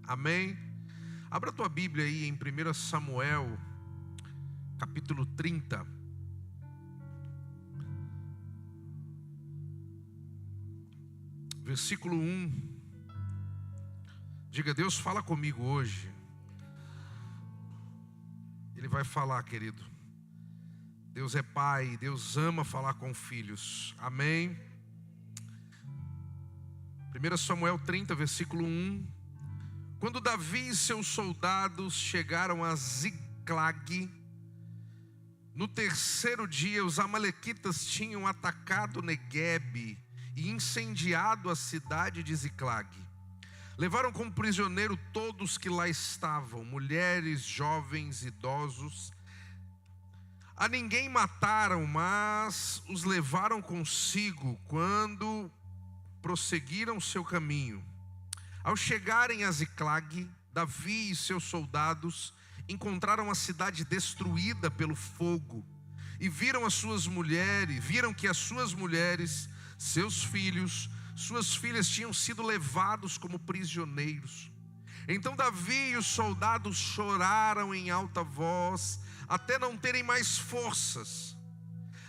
Amém? Abra a tua Bíblia aí em 1 Samuel, capítulo 30. Versículo 1. Diga: Deus, fala comigo hoje. Ele vai falar, querido. Deus é pai, Deus ama falar com filhos. Amém? 1 Samuel 30, versículo 1. Quando Davi e seus soldados chegaram a Ziclag, no terceiro dia os amalequitas tinham atacado Neguebe e incendiado a cidade de Ziclag. Levaram como prisioneiro todos que lá estavam, mulheres, jovens, idosos. A ninguém mataram, mas os levaram consigo quando prosseguiram seu caminho. Ao chegarem a Ziclag, Davi e seus soldados encontraram a cidade destruída pelo fogo e viram que as suas mulheres, seus filhos, suas filhas tinham sido levados como prisioneiros. Então Davi e os soldados choraram em alta voz, até não terem mais forças.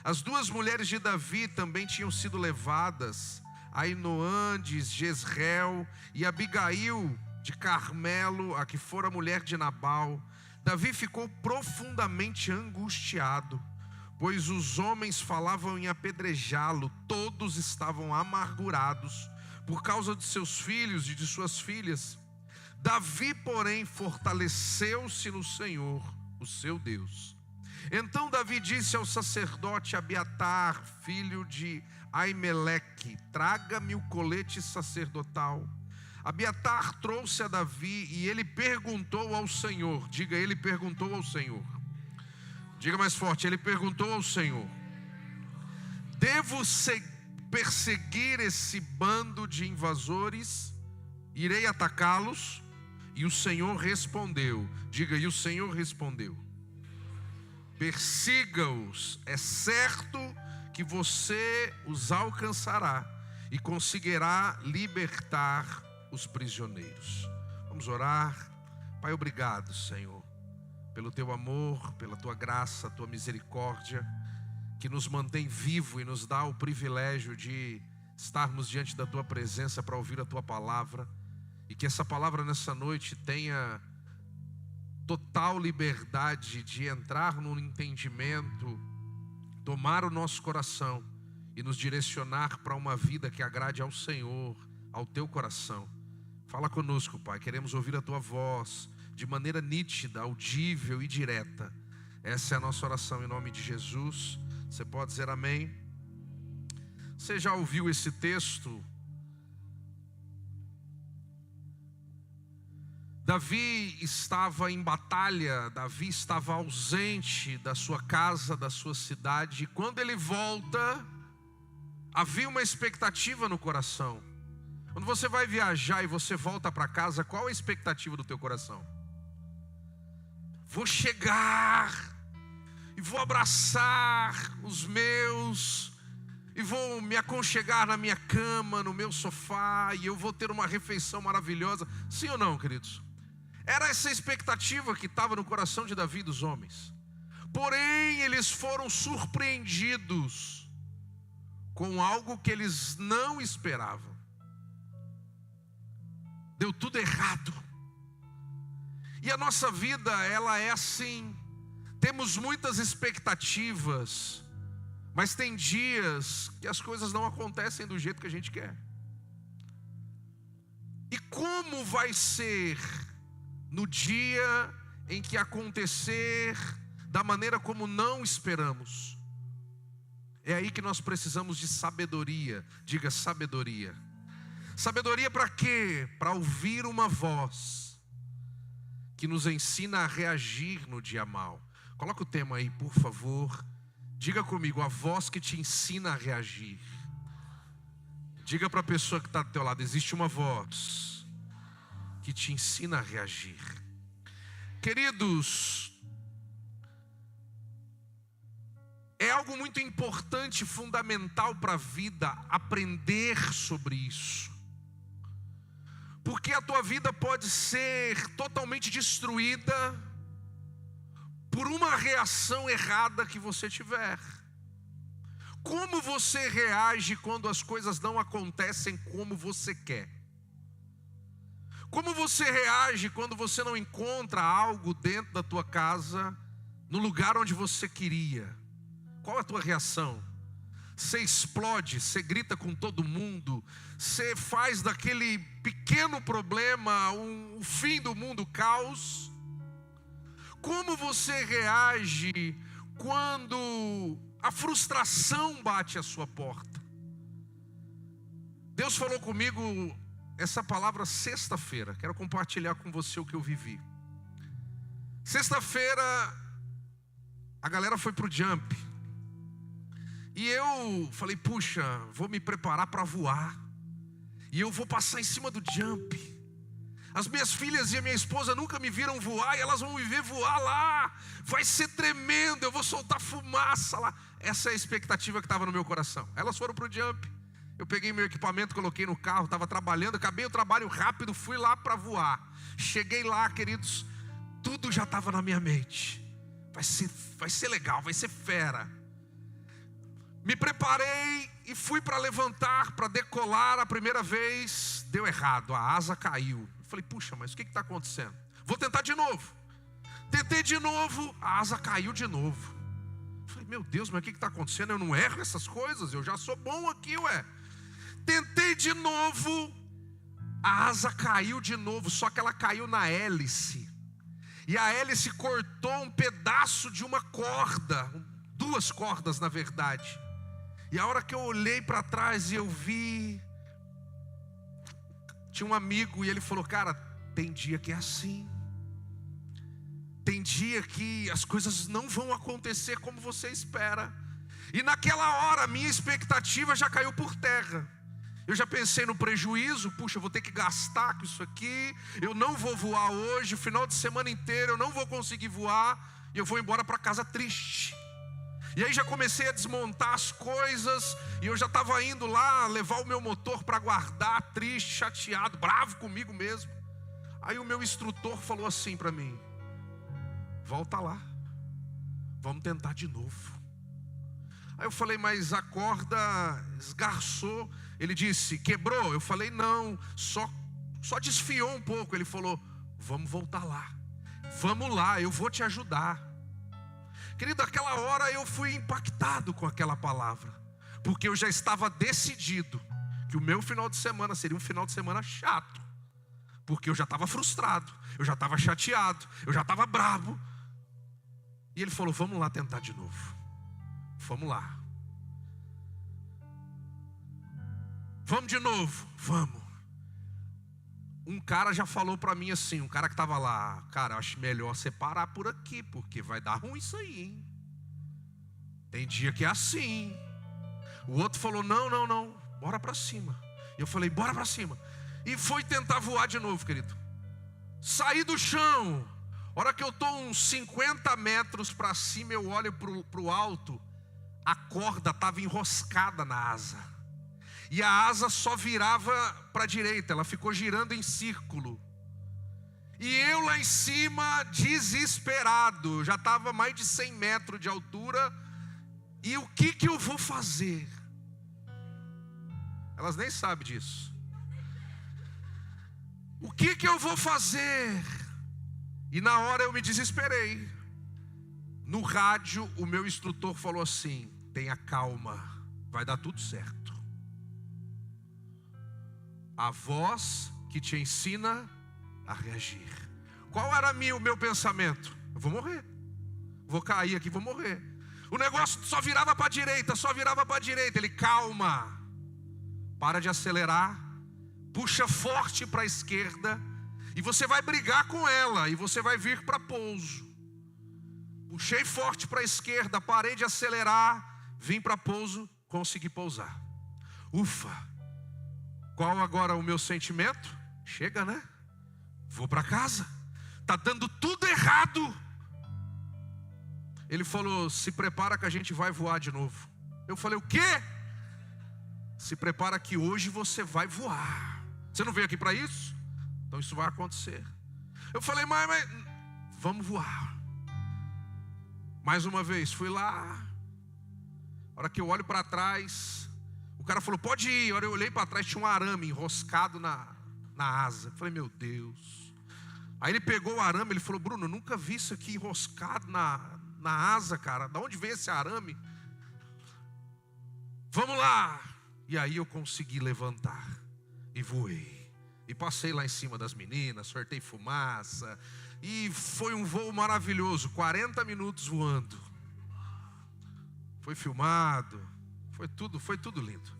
As duas mulheres de Davi também tinham sido levadas, Ainoã de Jezreel e Abigail de Carmelo, a que fora mulher de Nabal. Davi ficou profundamente angustiado, pois os homens falavam em apedrejá-lo. Todos estavam amargurados por causa de seus filhos e de suas filhas. Davi, porém, fortaleceu-se no Senhor, o seu Deus. Então Davi disse ao sacerdote Abiatar, filho de Aimeleque: traga-me o colete sacerdotal. Abiatar trouxe a Davi e ele perguntou ao Senhor. Diga: ele perguntou ao Senhor. Diga mais forte: ele perguntou ao Senhor: devo perseguir esse bando de invasores? Irei atacá-los? E o Senhor respondeu. Diga: e o Senhor respondeu: persiga-os, é certo que você os alcançará e conseguirá libertar os prisioneiros. Vamos orar. Pai, obrigado, Senhor, pelo teu amor, pela tua graça, tua misericórdia, que nos mantém vivo e nos dá o privilégio de estarmos diante da tua presença para ouvir a tua palavra, e que essa palavra nessa noite tenha total liberdade de entrar no entendimento, tomar o nosso coração e nos direcionar para uma vida que agrade ao Senhor, ao teu coração. Fala conosco, Pai, queremos ouvir a tua voz de maneira nítida, audível e direta. Essa é a nossa oração em nome de Jesus. Você pode dizer amém? Você já ouviu esse texto? Davi estava em batalha, Davi estava ausente da sua casa, da sua cidade. E quando ele volta, havia uma expectativa no coração. Quando você vai viajar e você volta para casa, qual é a expectativa do teu coração? Vou chegar e vou abraçar os meus, e vou me aconchegar na minha cama, no meu sofá, e eu vou ter uma refeição maravilhosa. Sim ou não, queridos? Era essa expectativa que estava no coração de Davi e dos homens. Porém, eles foram surpreendidos com algo que eles não esperavam. Deu tudo errado. E a nossa vida, ela é assim. Temos muitas expectativas, mas tem dias que as coisas não acontecem do jeito que a gente quer. E como vai ser no dia em que acontecer da maneira como não esperamos? É aí que nós precisamos de sabedoria. Diga: sabedoria. Sabedoria para quê? Para ouvir uma voz que nos ensina a reagir no dia mau. Coloca o tema aí, por favor. Diga comigo: a voz que te ensina a reagir. Diga para a pessoa que está do teu lado: existe uma voz que te ensina a reagir. Queridos, é algo muito importante, fundamental para a vida, aprender sobre isso. Porque a tua vida pode ser totalmente destruída por uma reação errada que você tiver. Como você reage quando as coisas não acontecem como você quer? Como você reage quando você não encontra algo dentro da tua casa, no lugar onde você queria? Qual é a tua reação? Você explode, você grita com todo mundo, você faz daquele pequeno problema o fim do mundo, caos? Como você reage quando a frustração bate à sua porta? Deus falou comigo essa palavra sexta-feira. Quero compartilhar com você o que eu vivi. Sexta-feira a galera foi pro jump. E eu falei, puxa, vou me preparar para voar. E eu vou passar em cima do jump. As minhas filhas e a minha esposa nunca me viram voar, e elas vão me ver voar lá. Vai ser tremendo, eu vou soltar fumaça lá. Essa é a expectativa que estava no meu coração. Elas foram para o jump. Eu peguei meu equipamento, coloquei no carro, estava trabalhando, acabei o trabalho rápido, fui lá para voar. Cheguei lá, queridos, tudo já estava na minha mente. Vai ser legal, vai ser fera. Me preparei e fui para levantar, para decolar a primeira vez. Deu errado, a asa caiu. Falei, puxa, mas o que está acontecendo? Vou tentar de novo. Tentei de novo, a asa caiu de novo. Falei, meu Deus, mas o que está acontecendo? Eu não erro essas coisas, eu já sou bom aqui, ué. Tentei de novo, a asa caiu de novo, só que ela caiu na hélice. E a hélice cortou um pedaço de uma corda, 2 cordas na verdade. E a hora que eu olhei para trás e eu vi, tinha um amigo e ele falou, cara, tem dia que é assim. Tem dia que as coisas não vão acontecer como você espera. E naquela hora a minha expectativa já caiu por terra. Eu já pensei no prejuízo, puxa, eu vou ter que gastar com isso aqui. Eu não vou voar hoje, o final de semana inteiro eu não vou conseguir voar. E eu vou embora para casa triste. E aí já comecei a desmontar as coisas. E eu já estava indo lá levar o meu motor para guardar, triste, chateado, bravo comigo mesmo. Aí o meu instrutor falou assim para mim, volta lá, vamos tentar de novo. Aí eu falei, mas a corda esgarçou. Ele disse, quebrou? Eu falei, não, só desfiou um pouco. Ele falou, vamos voltar lá, vamos lá, eu vou te ajudar. Querido, aquela hora eu fui impactado com aquela palavra, porque eu já estava decidido que o meu final de semana seria um final de semana chato, porque eu já estava frustrado, eu já estava chateado, eu já estava bravo. E ele falou, vamos lá tentar de novo, vamos lá, vamos de novo, vamos. Um cara já falou para mim assim, um cara que estava lá, cara, acho melhor você parar por aqui, porque vai dar ruim isso aí, hein? Tem dia que é assim. O outro falou, não, bora para cima. Eu falei, bora para cima. E foi tentar voar de novo, querido. Saí do chão. A hora que eu estou uns 50 metros para cima, eu olho para o alto. A corda estava enroscada na asa. E a asa só virava para a direita, ela ficou girando em círculo. E eu lá em cima, desesperado, já estava mais de 100 metros de altura. E o que eu vou fazer? Elas nem sabem disso. O que eu vou fazer? E na hora eu me desesperei. No rádio, o meu instrutor falou assim, tenha calma, vai dar tudo certo. A voz que te ensina a reagir. Qual era o meu pensamento? Eu vou morrer, vou cair aqui, vou morrer. O negócio só virava para a direita, Ele, calma, para de acelerar, puxa forte para a esquerda, e você vai brigar com ela, e você vai vir para pouso. Puxei forte para a esquerda, parei de acelerar, vim para pouso, consegui pousar. Ufa! Qual agora o meu sentimento? Chega, né? Vou para casa. Tá dando tudo errado. Ele falou, se prepara que a gente vai voar de novo. Eu falei, o quê? Se prepara que hoje você vai voar. Você não veio aqui para isso? Então isso vai acontecer. Eu falei, mas vamos voar. Mais uma vez, fui lá. A hora que eu olho para trás, o cara falou, pode ir. A hora eu olhei para trás, tinha um arame enroscado na asa. Eu falei, meu Deus. Aí ele pegou o arame, ele falou, Bruno, eu nunca vi isso aqui enroscado na asa, cara. Da onde veio esse arame? Vamos lá. E aí eu consegui levantar e voei. E passei lá em cima das meninas, soltei fumaça. E foi um voo maravilhoso, 40 minutos voando. Foi filmado, foi tudo lindo.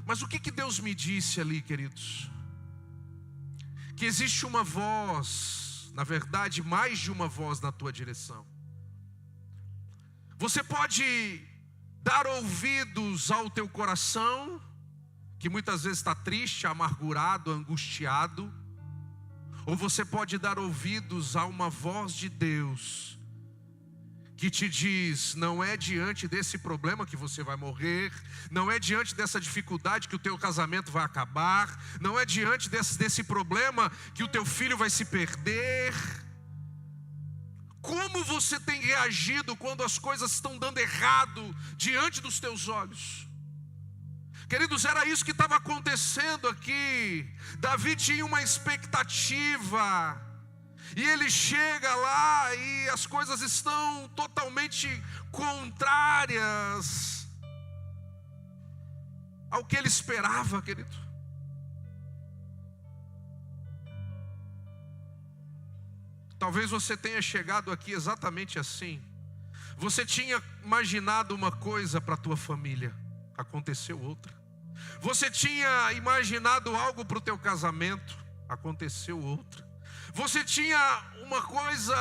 Mas o que Deus me disse ali, queridos? Que existe uma voz, na verdade mais de uma voz na tua direção. Você pode dar ouvidos ao teu coração, que muitas vezes está triste, amargurado, angustiado. Ou você pode dar ouvidos a uma voz de Deus, que te diz, não é diante desse problema que você vai morrer, não é diante dessa dificuldade que o teu casamento vai acabar, não é diante desse problema que o teu filho vai se perder. Como você tem reagido quando as coisas estão dando errado diante dos teus olhos? Queridos, era isso que estava acontecendo aqui. Davi tinha uma expectativa, e ele chega lá e as coisas estão totalmente contrárias ao que ele esperava, querido. Talvez você tenha chegado aqui exatamente assim. Você tinha imaginado uma coisa para a tua família, aconteceu outra. Você tinha imaginado algo para o teu casamento, aconteceu outra. Você tinha uma coisa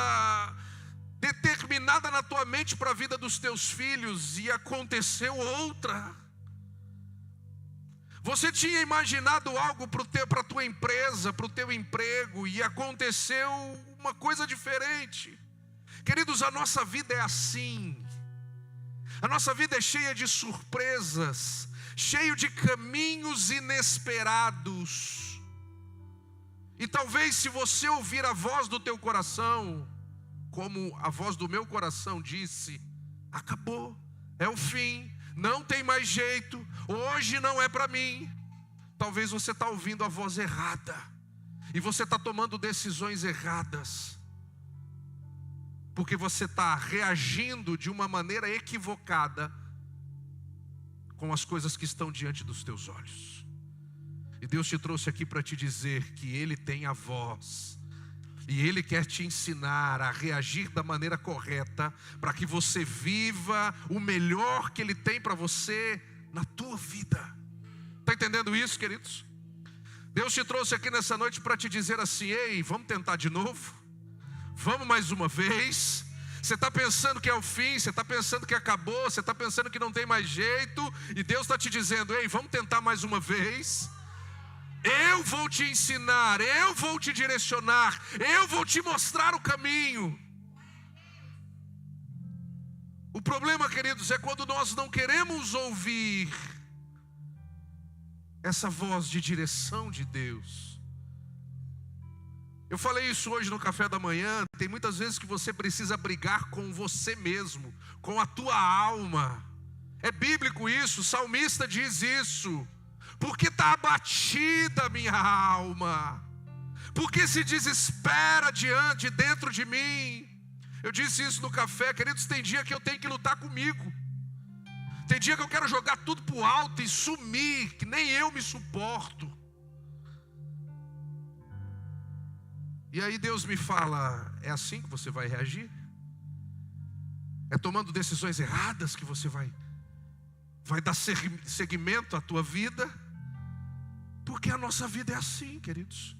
determinada na tua mente para a vida dos teus filhos e aconteceu outra. Você tinha imaginado algo para a tua empresa, para o teu emprego, e aconteceu uma coisa diferente. Queridos, a nossa vida é assim. A nossa vida é cheia de surpresas, cheio de caminhos inesperados. E talvez se você ouvir a voz do teu coração, como a voz do meu coração disse, acabou, é o fim, não tem mais jeito, hoje não é para mim. Talvez você está ouvindo a voz errada, e você está tomando decisões erradas, porque você está reagindo de uma maneira equivocada com as coisas que estão diante dos teus olhos. E Deus te trouxe aqui para te dizer que Ele tem a voz, e Ele quer te ensinar a reagir da maneira correta, para que você viva o melhor que Ele tem para você na tua vida. Está entendendo isso, queridos? Deus te trouxe aqui nessa noite para te dizer assim, ei, vamos tentar de novo? Vamos mais uma vez? Você está pensando que é o fim, você está pensando que acabou, você está pensando que não tem mais jeito, e Deus está te dizendo, ei, vamos tentar mais uma vez? Eu vou te ensinar, eu vou te direcionar, eu vou te mostrar o caminho. O problema, queridos, é quando nós não queremos ouvir essa voz de direção de Deus. Eu falei isso hoje no café da manhã. Tem muitas vezes que você precisa brigar com você mesmo, com a tua alma. É bíblico isso, o salmista diz isso. Porque está abatida a minha alma, porque se desespera dentro de mim. Eu disse isso no café, queridos, tem dia que eu tenho que lutar comigo. Tem dia que eu quero jogar tudo para o alto e sumir, que nem eu me suporto. E aí Deus me fala, é assim que você vai reagir? É tomando decisões erradas que você vai dar seguimento à tua vida? Porque a nossa vida é assim, queridos.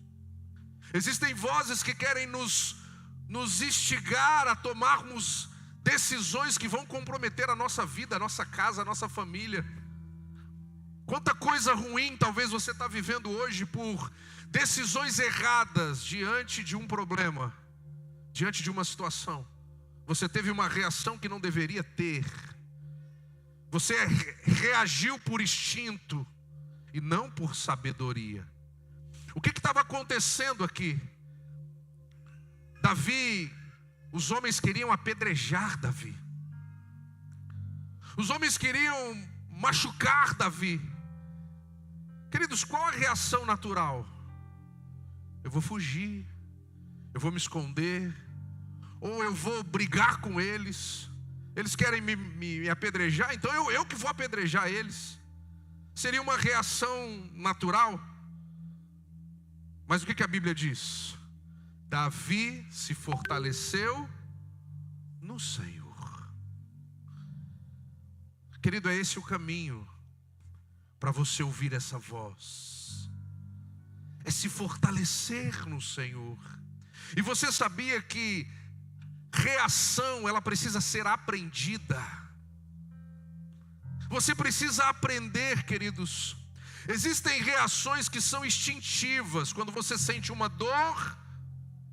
Existem vozes que querem nos instigar a tomarmos decisões que vão comprometer a nossa vida, a nossa casa, a nossa família. Quanta coisa ruim talvez você está vivendo hoje por decisões erradas diante de um problema, diante de uma situação. Você teve uma reação que não deveria ter. Você reagiu por instinto e não por sabedoria. O que estava acontecendo aqui? Davi, os homens queriam apedrejar Davi. Os homens queriam machucar Davi. Queridos, qual a reação natural? Eu vou fugir, eu vou me esconder, ou eu vou brigar com eles. Eles querem me apedrejar, então eu que vou apedrejar eles. Seria uma reação natural. Mas o que a Bíblia diz? Davi se fortaleceu no Senhor. Querido, é esse o caminho para você ouvir essa voz. É se fortalecer no Senhor. E você sabia que reação, ela precisa ser aprendida. Você precisa aprender, queridos. Existem reações que são instintivas. Quando você sente uma dor,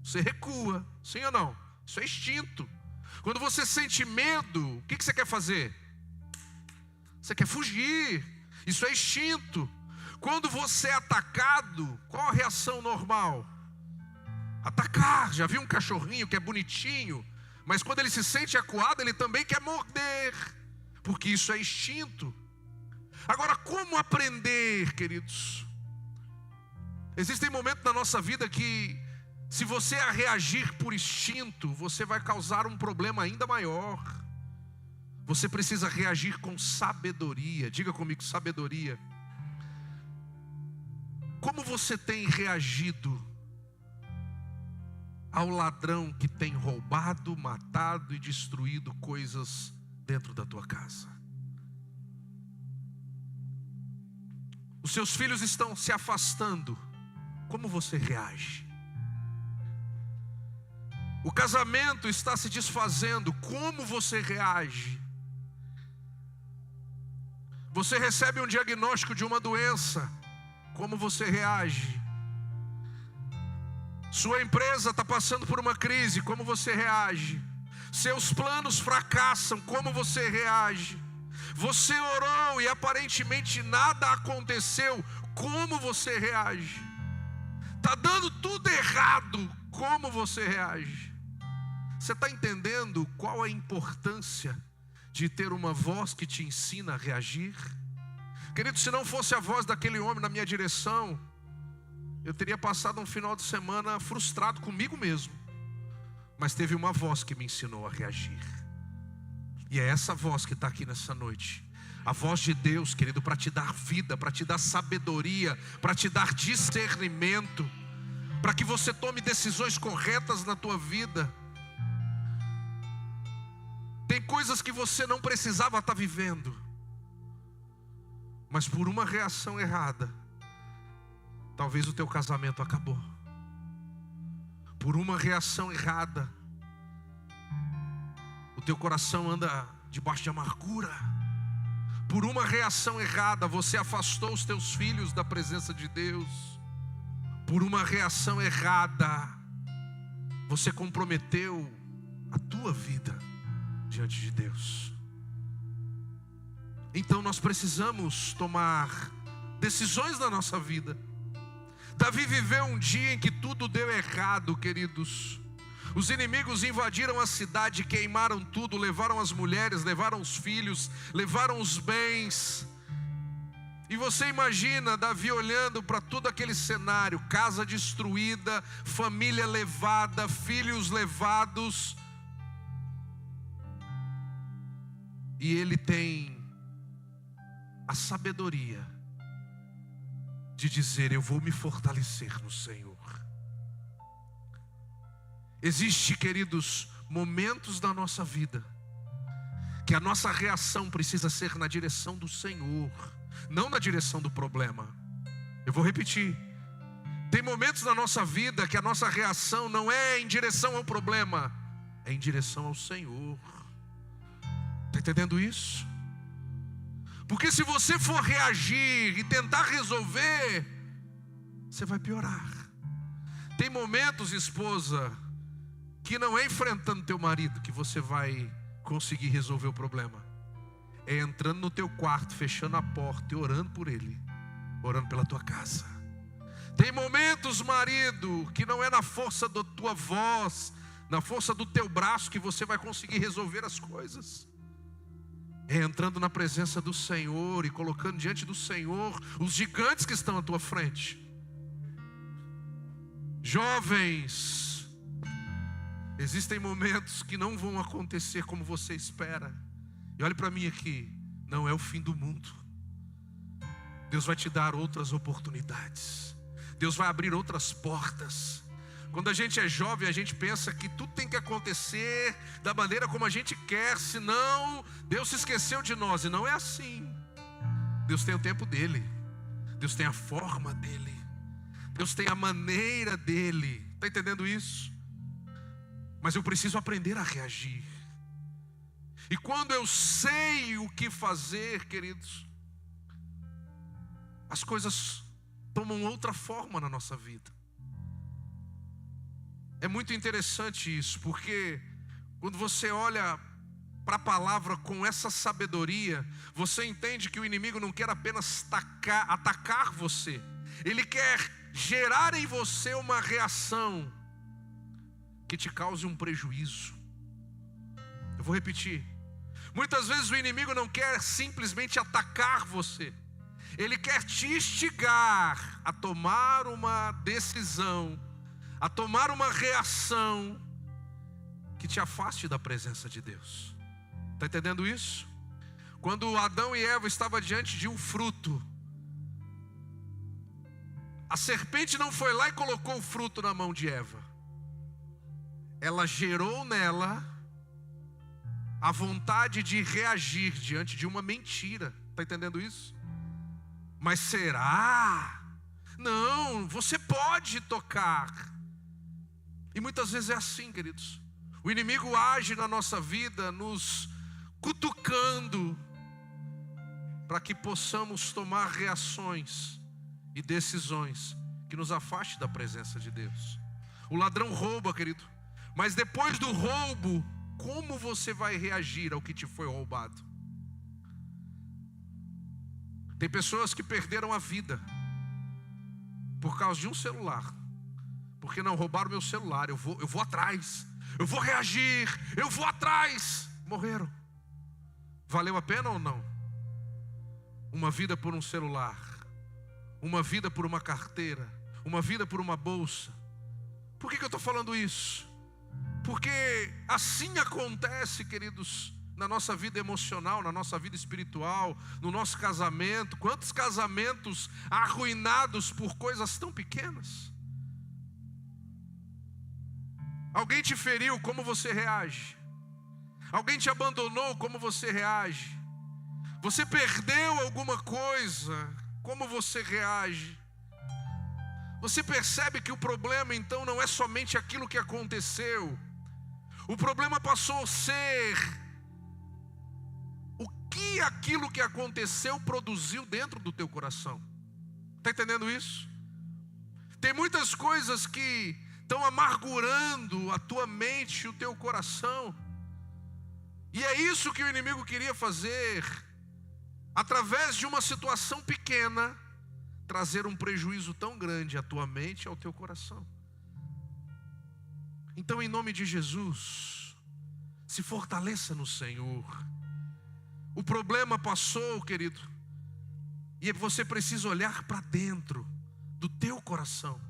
você recua, sim ou não? Isso é instinto. Quando você sente medo, o que você quer fazer? Você quer fugir. Isso é instinto. Quando você é atacado, qual a reação normal? Atacar. Já viu um cachorrinho que é bonitinho, mas quando ele se sente acuado, ele também quer morder, porque isso é instinto. Agora, como aprender, queridos? Existem momentos na nossa vida que, se você reagir por instinto, você vai causar um problema ainda maior. Você precisa reagir com sabedoria. Diga comigo, sabedoria. Como você tem reagido ao ladrão que tem roubado, matado e destruído coisas dentro da tua casa? Os seus filhos estão se afastando. Como você reage? O casamento está se desfazendo. Como você reage? Você recebe um diagnóstico de uma doença. Como você reage? Sua empresa está passando por uma crise. Como você reage? Seus planos fracassam. Como você reage? Você orou e aparentemente nada aconteceu. Como você reage? Está dando tudo errado. Como você reage? Você está entendendo qual a importância de ter uma voz que te ensina a reagir? Querido, se não fosse a voz daquele homem na minha direção, eu teria passado um final de semana frustrado comigo mesmo. Mas teve uma voz que me ensinou a reagir. E é essa voz que está aqui nessa noite. A voz de Deus, querido, para te dar vida, para te dar sabedoria, para te dar discernimento, para que você tome decisões corretas na tua vida. Tem coisas que você não precisava estar vivendo, mas por uma reação errada, talvez o teu casamento acabou. Por uma reação errada, o teu coração anda debaixo de amargura. Por uma reação errada, você afastou os teus filhos da presença de Deus. Por uma reação errada, você comprometeu a tua vida diante de Deus. Então nós precisamos tomar decisões na nossa vida. Davi viveu um dia em que tudo deu errado, queridos. Os inimigos invadiram a cidade, queimaram tudo, levaram as mulheres, levaram os filhos, levaram os bens. E você imagina Davi olhando para todo aquele cenário: casa destruída, família levada, filhos levados. E ele tem a sabedoria de dizer: eu vou me fortalecer no Senhor. Existe, queridos, momentos da nossa vida que a nossa reação precisa ser na direção do Senhor, não na direção do problema. Eu vou repetir. Tem momentos na nossa vida que a nossa reação não é em direção ao problema, é em direção ao Senhor. Está entendendo isso? Porque se você for reagir e tentar resolver, você vai piorar. Tem momentos, esposa, que não é enfrentando teu marido que você vai conseguir resolver o problema. É entrando no teu quarto, fechando a porta e orando por ele, orando pela tua casa. Tem momentos, marido, que não é na força da tua voz, na força do teu braço que você vai conseguir resolver as coisas. É entrando na presença do Senhor e colocando diante do Senhor os gigantes que estão à tua frente. Jovens, existem momentos que não vão acontecer como você espera. E olhe para mim aqui, não é o fim do mundo. Deus vai te dar outras oportunidades. Deus vai abrir outras portas. Quando a gente é jovem, a gente pensa que tudo tem que acontecer da maneira como a gente quer, senão Deus se esqueceu de nós. E não é assim. Deus tem o tempo dele. Deus tem a forma dele. Deus tem a maneira dele. Está entendendo isso? Mas eu preciso aprender a reagir. E quando eu sei o que fazer, queridos, as coisas tomam outra forma na nossa vida. É muito interessante isso, porque quando você olha para a palavra com essa sabedoria, você entende que o inimigo não quer apenas atacar você. Ele quer gerar em você uma reação que te cause um prejuízo. Eu vou repetir. Muitas vezes o inimigo não quer simplesmente atacar você. Ele quer te instigar a tomar uma decisão, a tomar uma reação que te afaste da presença de Deus. Está entendendo isso? Quando Adão e Eva estavam diante de um fruto, a serpente não foi lá e colocou o fruto na mão de Eva. Ela gerou nela a vontade de reagir diante de uma mentira. Está entendendo isso? Mas será? Não, você pode tocar. E muitas vezes é assim, queridos. O inimigo age na nossa vida, nos cutucando, para que possamos tomar reações e decisões que nos afaste da presença de Deus. O ladrão rouba, querido. Mas depois do roubo, como você vai reagir ao que te foi roubado? Tem pessoas que perderam a vida por causa de um celular. Porque não, roubaram meu celular, eu vou atrás, eu vou reagir, eu vou atrás. Morreram. Valeu a pena ou não? Uma vida por um celular, uma vida por uma carteira, uma vida por uma bolsa. Por que eu estou falando isso? Porque assim acontece, queridos, na nossa vida emocional, na nossa vida espiritual, no nosso casamento. Quantos casamentos arruinados por coisas tão pequenas? Alguém te feriu, como você reage? Alguém te abandonou, como você reage? Você perdeu alguma coisa, como você reage? Você percebe que o problema então não é somente aquilo que aconteceu. O problema passou a ser o que aquilo que aconteceu produziu dentro do teu coração. Está entendendo isso? Tem muitas coisas que estão amargurando a tua mente e o teu coração. E é isso que o inimigo queria fazer, através de uma situação pequena, trazer um prejuízo tão grande à tua mente e ao teu coração. Então, em nome de Jesus, se fortaleça no Senhor. O problema passou, querido, e você precisa olhar para dentro do teu coração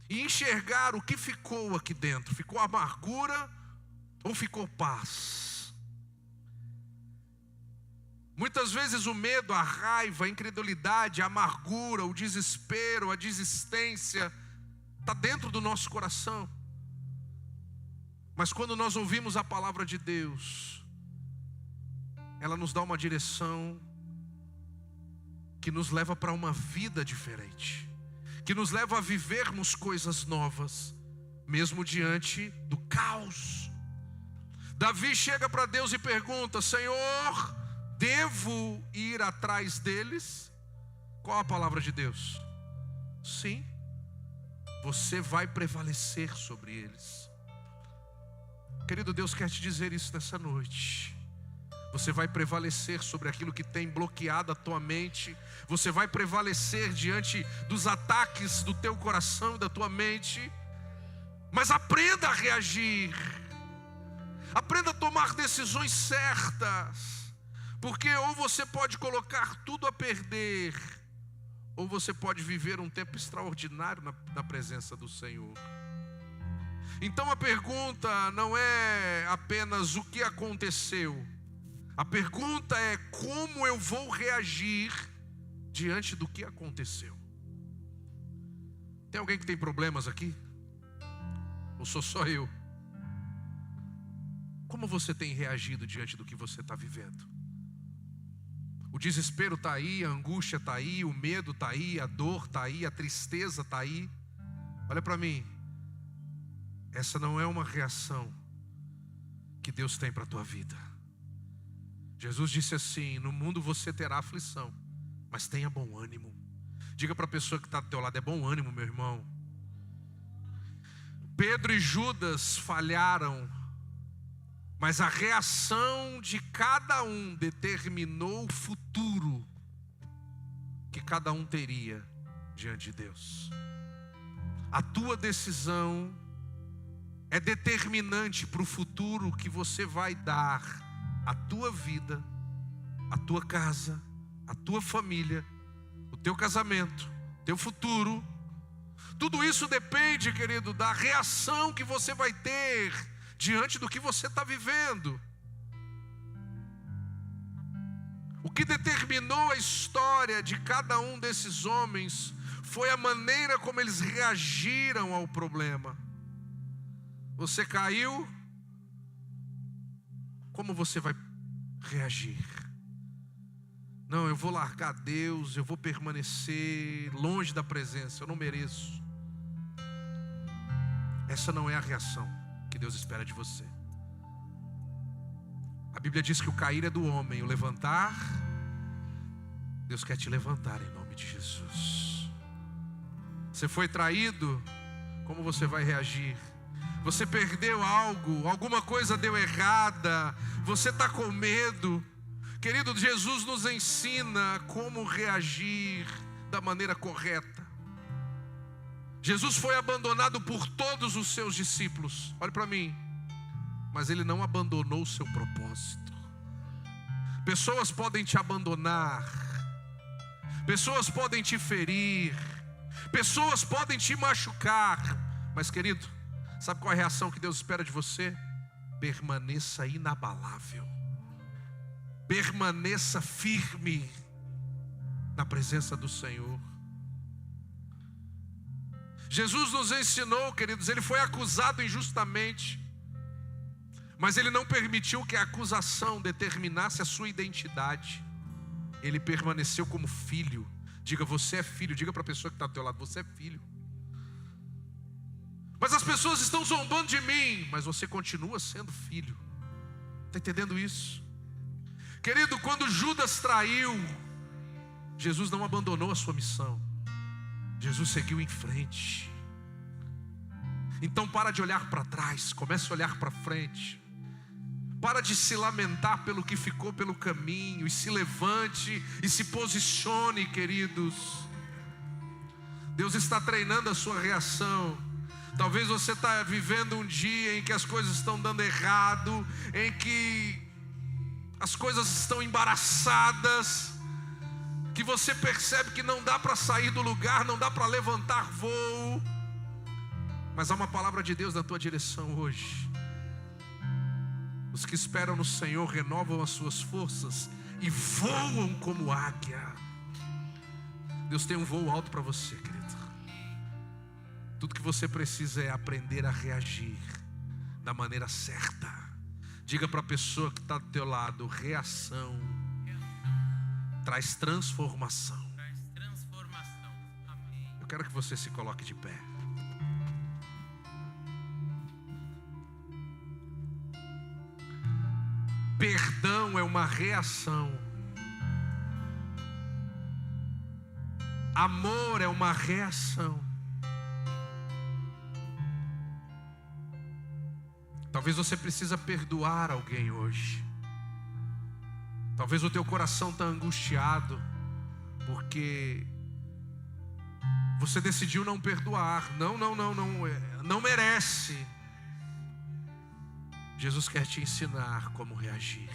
e enxergar o que ficou aqui dentro. Ficou amargura ou ficou paz? Muitas vezes o medo, a raiva, a incredulidade, a amargura, o desespero, a desistência está dentro do nosso coração. Mas quando nós ouvimos a palavra de Deus, ela nos dá uma direção que nos leva para uma vida diferente, que nos leva a vivermos coisas novas, mesmo diante do caos. Davi chega para Deus e pergunta: Senhor, devo ir atrás deles? Qual a palavra de Deus? Sim, você vai prevalecer sobre eles. Querido, Deus quer te dizer isso nessa noite. Você vai prevalecer sobre aquilo que tem bloqueado a tua mente. Você vai prevalecer diante dos ataques do teu coração e da tua mente. Mas aprenda a reagir. Aprenda a tomar decisões certas. Porque ou você pode colocar tudo a perder, ou você pode viver um tempo extraordinário na presença do Senhor. Então a pergunta não é apenas o que aconteceu. A pergunta é como eu vou reagir diante do que aconteceu. Tem alguém que tem problemas aqui? Ou sou só eu? Como você tem reagido diante do que você está vivendo? O desespero está aí, a angústia está aí, o medo está aí, a dor está aí, a tristeza está aí. Olha para mim. Essa não é uma reação que Deus tem para a tua vida. Jesus disse assim: no mundo você terá aflição, mas tenha bom ânimo. Diga para a pessoa que está do teu lado: é bom ânimo, meu irmão. Pedro e Judas falharam, mas a reação de cada um determinou o futuro que cada um teria diante de Deus. A tua decisão é determinante para o futuro que você vai dar à tua vida, à tua casa, à tua família, o teu casamento, teu futuro. Tudo isso depende, querido, da reação que você vai ter diante do que você está vivendo. O que determinou a história de cada um desses homens foi a maneira como eles reagiram ao problema. Você caiu, como você vai reagir? Não, eu vou largar Deus, eu vou permanecer longe da presença, eu não mereço. Essa não é a reação que Deus espera de você. A Bíblia diz que o cair é do homem, o levantar, Deus quer te levantar em nome de Jesus. Você foi traído, como você vai reagir? Você perdeu algo, alguma coisa deu errada, você está com medo. Querido, Jesus nos ensina como reagir da maneira correta. Jesus foi abandonado por todos os seus discípulos. Olhe para mim. Mas Ele não abandonou o seu propósito. Pessoas podem te abandonar. Pessoas podem te ferir. Pessoas podem te machucar. Mas, querido, sabe qual é a reação que Deus espera de você? Permaneça inabalável. Permaneça firme na presença do Senhor. Jesus nos ensinou, queridos, Ele foi acusado injustamente, mas Ele não permitiu que a acusação determinasse a sua identidade. Ele permaneceu como filho. Diga, você é filho. Diga para a pessoa que está ao teu lado: você é filho. Mas as pessoas estão zombando de mim, mas você continua sendo filho. Está entendendo isso? Querido, quando Judas traiu, Jesus não abandonou a sua missão. Jesus seguiu em frente. Então para de olhar para trás, comece a olhar para frente. Para de se lamentar pelo que ficou pelo caminho, e se levante e se posicione, queridos. Deus está treinando a sua reação. Talvez você está vivendo um dia em que as coisas estão dando errado, em que as coisas estão embaraçadas, que você percebe que não dá para sair do lugar, não dá para levantar voo. Mas há uma palavra de Deus na tua direção hoje. Os que esperam no Senhor renovam as suas forças e voam como águia. Deus tem um voo alto para você, querido. Tudo que você precisa é aprender a reagir da maneira certa. Diga para a pessoa que está do teu lado: reação traz transformação. Eu quero que você se coloque de pé. Perdão é uma reação. Amor é uma reação. Talvez você precisa perdoar alguém hoje. Talvez o teu coração está angustiado, porque você decidiu não perdoar. Não merece. Jesus quer te ensinar como reagir.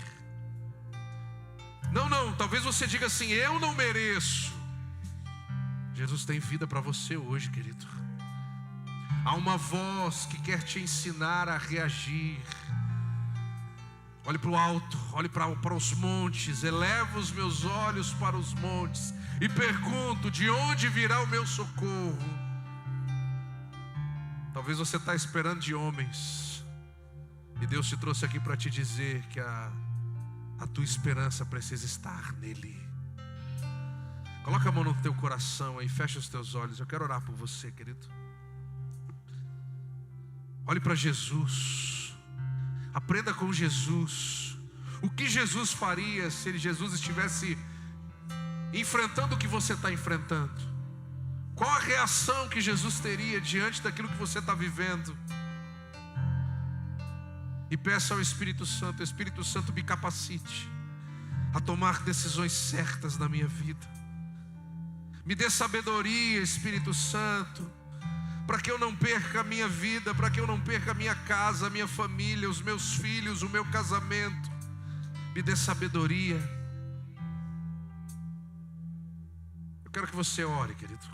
Talvez você diga assim: eu não mereço. Jesus tem vida para você hoje, querido. Há uma voz que quer te ensinar a reagir. Olhe para o alto, olhe para os montes. Eleva os meus olhos para os montes e pergunto: de onde virá o meu socorro? Talvez você está esperando de homens, e Deus te trouxe aqui para te dizer que a tua esperança precisa estar nele. Coloca a mão no teu coração aí, fecha os teus olhos. Eu quero orar por você, querido. Olhe para Jesus. Aprenda com Jesus. O que Jesus faria se Jesus estivesse enfrentando o que você está enfrentando? Qual a reação que Jesus teria diante daquilo que você está vivendo? E peça ao Espírito Santo: Espírito Santo, me capacite a tomar decisões certas na minha vida. Me dê sabedoria, Espírito Santo, para que eu não perca a minha vida, para que eu não perca a minha casa, a minha família, os meus filhos, o meu casamento. Me dê sabedoria. Eu quero que você ore, querido.